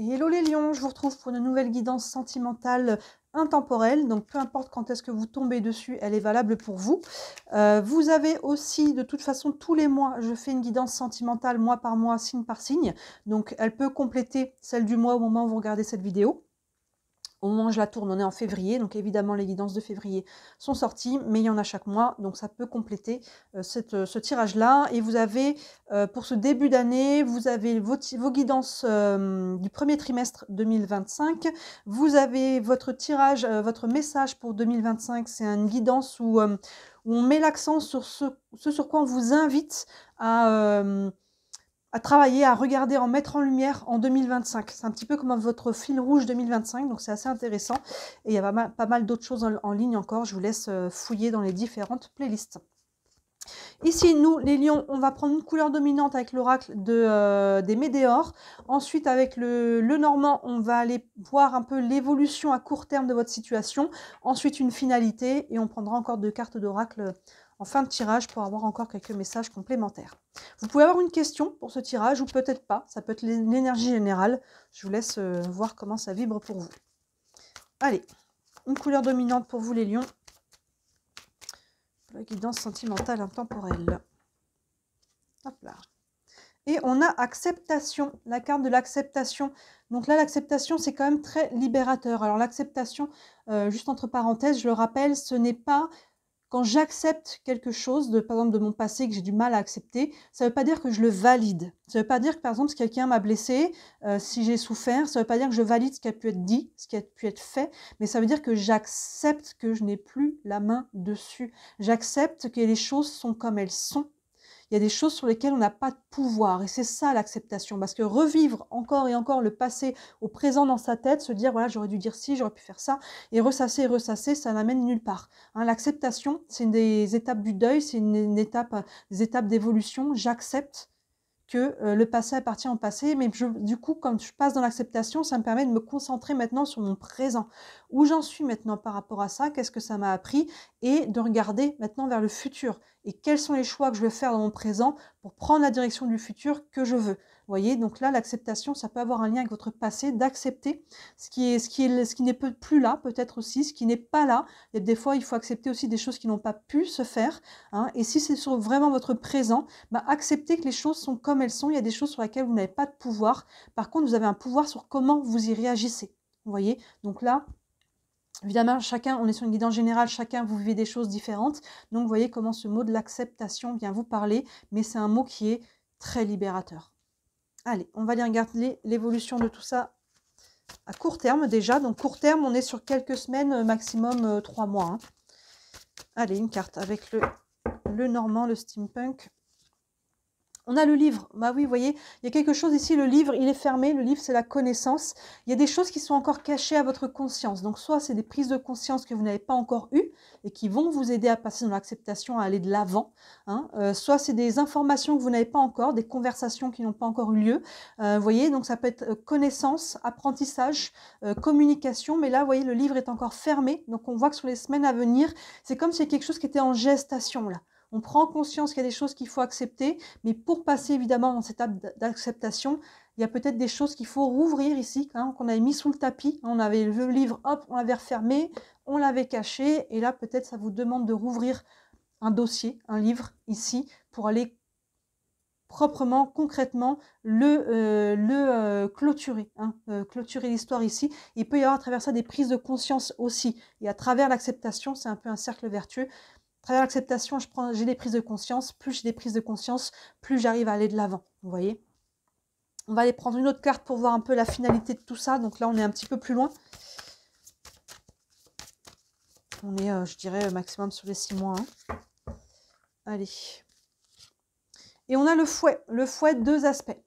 Hello les lions, je vous retrouve pour une nouvelle guidance sentimentale intemporelle. Donc peu importe quand est-ce que vous tombez dessus, elle est valable pour vous. Vous avez aussi, de toute façon, tous les mois, je fais une guidance sentimentale mois par mois, signe par signe. Donc elle peut compléter celle du mois au moment où vous regardez cette vidéo. Au moment où je la tourne, on est en février, donc évidemment les guidances de février sont sorties, mais il y en a chaque mois, donc ça peut compléter ce tirage-là. Et vous avez, pour ce début d'année, vous avez vos guidances du premier trimestre 2025. Vous avez votre tirage, votre message pour 2025, c'est une guidance où on met l'accent sur ce sur quoi on vous invite à travailler, à regarder, à en mettre en lumière en 2025. C'est un petit peu comme votre fil rouge 2025, donc c'est assez intéressant. Et il y a pas mal d'autres choses en ligne encore. Je vous laisse fouiller dans les différentes playlists. Ici, nous, les lions, on va prendre une couleur dominante avec l'oracle des Médéors. Ensuite, avec le normand, on va aller voir un peu l'évolution à court terme de votre situation. Ensuite, une finalité et on prendra encore 2 cartes d'oracle en fin de tirage pour avoir encore quelques messages complémentaires. Vous pouvez avoir une question pour ce tirage ou peut-être pas. Ça peut être l'énergie générale. Je vous laisse voir comment ça vibre pour vous. Allez, une couleur dominante pour vous, les lions. La guidance sentimentale intemporelle. Hop là. Et on a acceptation, la carte de l'acceptation. Donc là, l'acceptation, c'est quand même très libérateur. Alors l'acceptation, juste entre parenthèses, je le rappelle, ce n'est pas quand j'accepte quelque chose, par exemple de mon passé que j'ai du mal à accepter, ça ne veut pas dire que je le valide. Ça ne veut pas dire que, par exemple, si quelqu'un m'a blessé, si j'ai souffert, ça ne veut pas dire que je valide ce qui a pu être dit, ce qui a pu être fait, mais ça veut dire que j'accepte que je n'ai plus la main dessus. J'accepte que les choses sont comme elles sont. Il y a des choses sur lesquelles on n'a pas de pouvoir. Et c'est ça l'acceptation. Parce que revivre encore et encore le passé au présent dans sa tête, se dire, voilà, j'aurais dû dire ci, j'aurais pu faire ça, et ressasser, ça n'amène nulle part. Hein, l'acceptation, c'est une des étapes du deuil, c'est des étapes d'évolution. J'accepte que le passé appartient au passé, mais du coup, quand je passe dans l'acceptation, ça me permet de me concentrer maintenant sur mon présent. Où j'en suis maintenant par rapport à ça, qu'est-ce que ça m'a appris, et de regarder maintenant vers le futur. Et quels sont les choix que je vais faire dans mon présent pour prendre la direction du futur que je veux. Vous voyez, donc là, l'acceptation, ça peut avoir un lien avec votre passé, d'accepter ce qui n'est plus là, peut-être aussi, ce qui n'est pas là. Et des fois, il faut accepter aussi des choses qui n'ont pas pu se faire. Hein. Et si c'est sur vraiment votre présent, acceptez que les choses sont comme elles sont. Il y a des choses sur lesquelles vous n'avez pas de pouvoir. Par contre, vous avez un pouvoir sur comment vous y réagissez. Vous voyez, donc là, évidemment, on est sur une guidance générale, chacun vous vivez des choses différentes. Donc, vous voyez comment ce mot de l'acceptation vient vous parler, mais c'est un mot qui est très libérateur. Allez, on va aller regarder l'évolution de tout ça à court terme déjà. Donc, court terme, on est sur quelques semaines, maximum 3 mois. Hein. Allez, une carte avec le normand, le steampunk. On a le livre. Bah oui, vous voyez, il y a quelque chose ici. Le livre, il est fermé. Le livre, c'est la connaissance. Il y a des choses qui sont encore cachées à votre conscience. Donc, soit c'est des prises de conscience que vous n'avez pas encore eues et qui vont vous aider à passer dans l'acceptation, à aller de l'avant. Hein. Soit c'est des informations que vous n'avez pas encore, des conversations qui n'ont pas encore eu lieu. Vous voyez, donc ça peut être connaissance, apprentissage, communication. Mais là, vous voyez, le livre est encore fermé. Donc, on voit que sur les semaines à venir, c'est comme s'il y a quelque chose qui était en gestation là. On prend conscience qu'il y a des choses qu'il faut accepter, mais pour passer évidemment dans cette étape d'acceptation, il y a peut-être des choses qu'il faut rouvrir ici, hein, qu'on avait mis sous le tapis. On avait le livre, hop, on l'avait refermé, on l'avait caché, et là peut-être ça vous demande de rouvrir un dossier, un livre ici, pour aller proprement, concrètement, clôturer, hein, clôturer l'histoire ici. Il peut y avoir à travers ça des prises de conscience aussi, et à travers l'acceptation, c'est un peu un cercle vertueux. À travers l'acceptation, j'ai des prises de conscience. Plus j'ai des prises de conscience, plus j'arrive à aller de l'avant. Vous voyez ? On va aller prendre une autre carte pour voir un peu la finalité de tout ça. Donc là, on est un petit peu plus loin. On est, je dirais, maximum sur les 6 mois. Hein. Allez. Et on a le fouet. Le fouet, 2 aspects.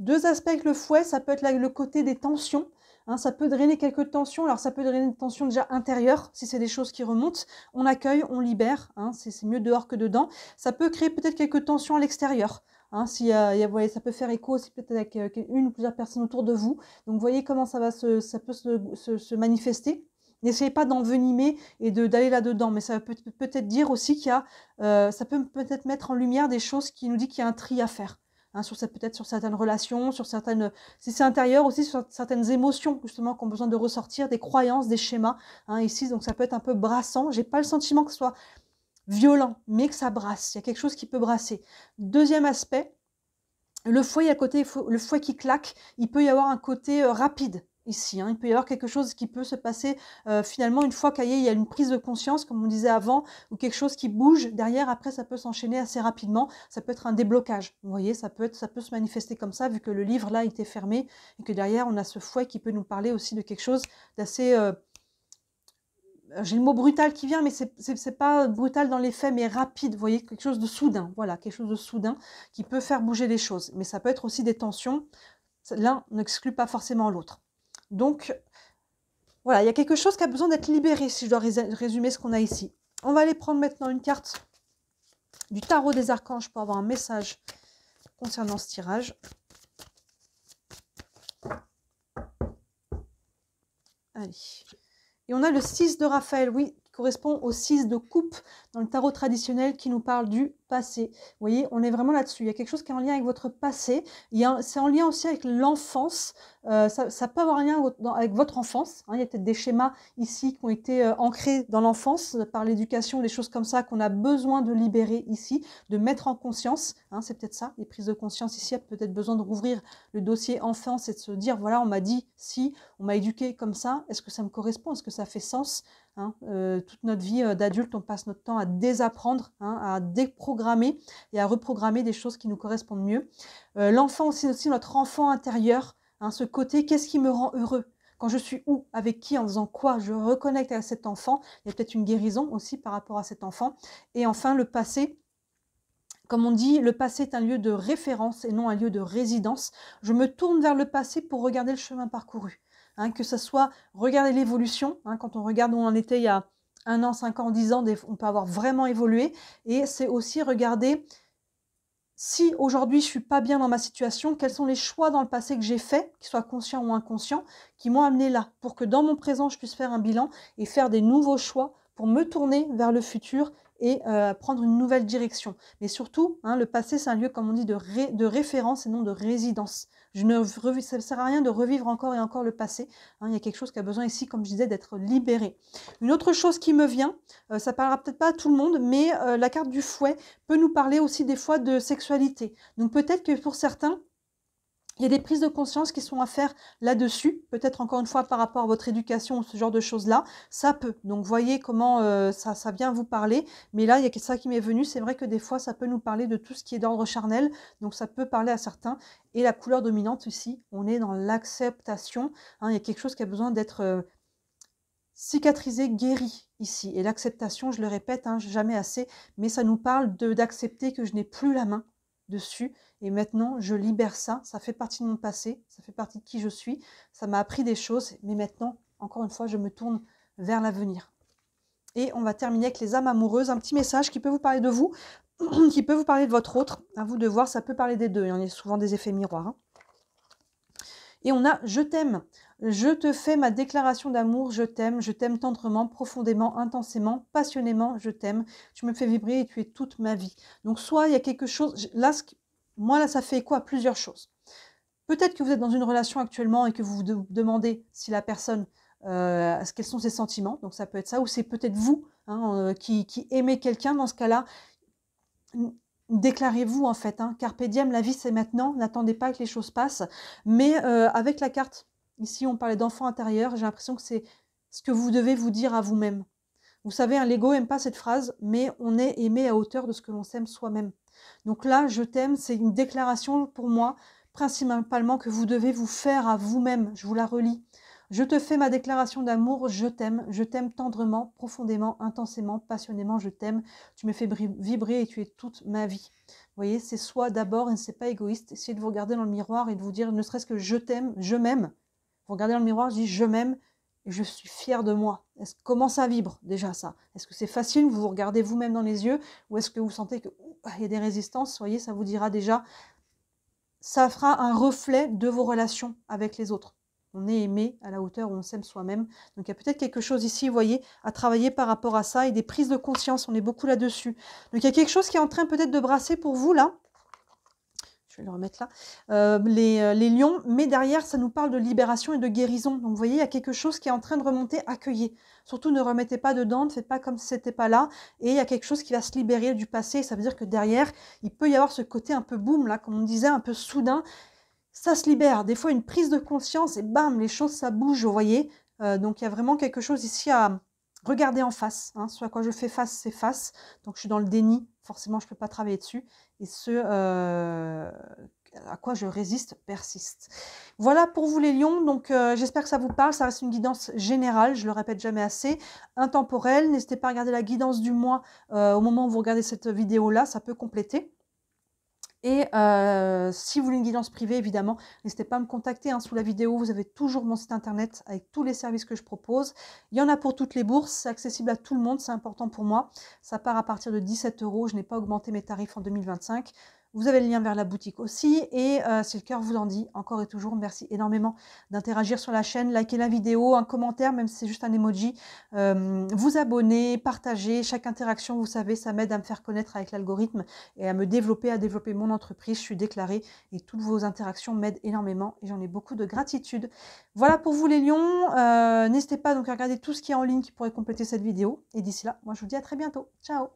2 aspects avec le fouet, ça peut être le côté des tensions. Hein, ça peut drainer quelques tensions. Alors, ça peut drainer des tensions déjà intérieures, si c'est des choses qui remontent. On accueille, on libère. Hein, c'est mieux dehors que dedans. Ça peut créer peut-être quelques tensions à l'extérieur. Hein, voyez, ça peut faire écho aussi peut-être avec une ou plusieurs personnes autour de vous. Donc, vous voyez comment ça peut se manifester. N'essayez pas d'envenimer et d'aller là-dedans. Mais ça peut peut-être dire aussi qu'il y a... ça peut peut-être mettre en lumière des choses qui nous disent qu'il y a un tri à faire. hein, peut-être sur certaines relations, sur certaines, si c'est intérieur aussi, sur certaines émotions justement qui ont besoin de ressortir, des croyances, des schémas, hein, ici, donc ça peut être un peu brassant. J'ai pas le sentiment que ce soit violent, mais que ça brasse, il y a quelque chose qui peut brasser. Deuxième aspect, le fouet à côté, le fouet qui claque, il peut y avoir un côté rapide ici, hein. Il peut y avoir quelque chose qui peut se passer finalement une fois qu'il y a une prise de conscience, comme on disait avant, ou quelque chose qui bouge derrière, après ça peut s'enchaîner assez rapidement, ça peut être un déblocage, vous voyez, ça peut se manifester comme ça, vu que le livre là était fermé, et que derrière on a ce fouet qui peut nous parler aussi de quelque chose d'assez... j'ai le mot brutal qui vient, mais c'est pas brutal dans les faits, mais rapide, vous voyez, quelque chose de soudain, voilà, quelque chose de soudain qui peut faire bouger les choses. Mais ça peut être aussi des tensions, l'un n'exclut pas forcément l'autre. Donc, voilà, il y a quelque chose qui a besoin d'être libéré, si je dois résumer ce qu'on a ici. On va aller prendre maintenant une carte du tarot des archanges pour avoir un message concernant ce tirage. Allez. Et on a le 6 de Raphaël, oui, qui correspond au 6 de coupe dans le tarot traditionnel qui nous parle du passé. Vous voyez, on est vraiment là-dessus. Il y a quelque chose qui est en lien avec votre passé. C'est en lien aussi avec l'enfance. Ça peut avoir un lien avec votre enfance, hein. Il y a peut-être des schémas ici qui ont été ancrés dans l'enfance par l'éducation, des choses comme ça qu'on a besoin de libérer ici, de mettre en conscience, hein, c'est peut-être ça, les prises de conscience ici. Il y a peut-être besoin de rouvrir le dossier enfance et de se dire, voilà, on m'a dit si, on m'a éduqué comme ça, est-ce que ça me correspond, est-ce que ça fait sens, hein. Toute notre vie d'adulte, on passe notre temps à désapprendre, hein, à déprogrammer et à reprogrammer des choses qui nous correspondent mieux. L'enfant aussi notre enfant intérieur, hein, ce côté, qu'est-ce qui me rend heureux? Quand je suis où? Avec qui? En faisant quoi? Je reconnecte à cet enfant. Il y a peut-être une guérison aussi par rapport à cet enfant. Et enfin, le passé. Comme on dit, le passé est un lieu de référence et non un lieu de résidence. Je me tourne vers le passé pour regarder le chemin parcouru. Hein, que ce soit regarder l'évolution, hein, quand on regarde où on en était il y a 1 an, 5 ans, 10 ans, on peut avoir vraiment évolué. Et c'est aussi regarder si aujourd'hui je ne suis pas bien dans ma situation, quels sont les choix dans le passé que j'ai faits, qu'ils soient conscients ou inconscients, qui m'ont amené là, pour que dans mon présent, je puisse faire un bilan et faire des nouveaux choix pour me tourner vers le futur et prendre une nouvelle direction. Mais surtout, hein, le passé, c'est un lieu, comme on dit, de référence et non de résidence. Ça ne sert à rien de revivre encore et encore le passé. Hein, il y a quelque chose qui a besoin ici, comme je disais, d'être libéré. Une autre chose qui me vient, ça ne parlera peut-être pas à tout le monde, mais la carte du fouet peut nous parler aussi des fois de sexualité. Donc peut-être que pour certains, il y a des prises de conscience qui sont à faire là-dessus, peut-être encore une fois par rapport à votre éducation ou ce genre de choses-là, ça peut. Donc voyez comment ça vient vous parler, mais là il y a ça qui m'est venu, c'est vrai que des fois ça peut nous parler de tout ce qui est d'ordre charnel, donc ça peut parler à certains. Et la couleur dominante ici, on est dans l'acceptation, hein, il y a quelque chose qui a besoin d'être cicatrisé, guéri ici. Et l'acceptation, je le répète, hein, jamais assez, mais ça nous parle d'accepter que je n'ai plus la main dessus et maintenant je libère ça, ça fait partie de mon passé, ça fait partie de qui je suis, ça m'a appris des choses, mais maintenant, encore une fois, je me tourne vers l'avenir. Et on va terminer avec les âmes amoureuses, un petit message qui peut vous parler de vous, qui peut vous parler de votre autre, à vous de voir, ça peut parler des deux, il y en a souvent des effets miroirs. Hein. Et on a « Je t'aime ». Je te fais ma déclaration d'amour, je t'aime tendrement, profondément, intensément, passionnément, je t'aime, tu me fais vibrer et tu es toute ma vie. Donc soit il y a quelque chose, là, moi là ça fait écho à plusieurs choses. Peut-être que vous êtes dans une relation actuellement et que vous vous demandez si la personne, quels sont ses sentiments, donc ça peut être ça, ou c'est peut-être vous hein, qui aimez quelqu'un, dans ce cas-là, déclarez-vous en fait, hein. Carpe diem, la vie c'est maintenant, n'attendez pas que les choses passent, mais avec la carte, ici on parlait d'enfant intérieur, j'ai l'impression que c'est ce que vous devez vous dire à vous-même. Vous savez, hein, l'ego n'aime pas cette phrase, mais on est aimé à hauteur de ce que l'on s'aime soi-même. Donc là, je t'aime, c'est une déclaration pour moi, principalement que vous devez vous faire à vous-même, je vous la relis. Je te fais ma déclaration d'amour, je t'aime tendrement, profondément, intensément, passionnément, je t'aime, tu me fais vibrer et tu es toute ma vie. Vous voyez, c'est soi d'abord et c'est pas égoïste. Essayez de vous regarder dans le miroir et de vous dire, ne serait-ce que je t'aime, je m'aime. Vous regardez dans le miroir, je dis je m'aime et je suis fière de moi. Comment ça vibre déjà ça? Est-ce que c'est facile, vous vous regardez vous-même dans les yeux ou est-ce que vous sentez qu'il y a des résistances? Voyez, ça vous dira déjà, ça fera un reflet de vos relations avec les autres. On est aimé à la hauteur où on s'aime soi-même. Donc il y a peut-être quelque chose ici, vous voyez, à travailler par rapport à ça et des prises de conscience, on est beaucoup là-dessus. Donc il y a quelque chose qui est en train peut-être de brasser pour vous là. je vais le remettre là, les lions, mais derrière, ça nous parle de libération et de guérison. Donc, vous voyez, il y a quelque chose qui est en train de remonter, accueillez. Surtout, ne remettez pas dedans, ne faites pas comme si c'était pas là. Et il y a quelque chose qui va se libérer du passé. Ça veut dire que derrière, il peut y avoir ce côté un peu boum, là, comme on disait, un peu soudain. Ça se libère. Des fois, une prise de conscience et bam, les choses, ça bouge, vous voyez. Donc, il y a vraiment quelque chose ici à regarder en face. Hein. Ce à quoi je fais face, c'est face. Donc, je suis dans le déni. Forcément, je ne peux pas travailler dessus. Et ce à quoi je résiste persiste. Voilà pour vous les lions. Donc, j'espère que ça vous parle. Ça reste une guidance générale. Je le répète jamais assez. Intemporelle. N'hésitez pas à regarder la guidance du mois au moment où vous regardez cette vidéo-là. Ça peut compléter. Et si vous voulez une guidance privée, évidemment, n'hésitez pas à me contacter. Hein, sous la vidéo, vous avez toujours mon site internet avec tous les services que je propose. Il y en a pour toutes les bourses, c'est accessible à tout le monde, c'est important pour moi. Ça part à partir de 17 €. Je n'ai pas augmenté mes tarifs en 2025. Vous avez le lien vers la boutique aussi. Et si le cœur vous en dit, encore et toujours, merci énormément d'interagir sur la chaîne, liker la vidéo, un commentaire, même si c'est juste un emoji, vous abonner, partager. Chaque interaction, vous savez, ça m'aide à me faire connaître avec l'algorithme et à me développer, à développer mon entreprise. Je suis déclarée et toutes vos interactions m'aident énormément et j'en ai beaucoup de gratitude. Voilà pour vous les lions. N'hésitez pas donc à regarder tout ce qui est en ligne qui pourrait compléter cette vidéo. Et d'ici là, moi je vous dis à très bientôt. Ciao!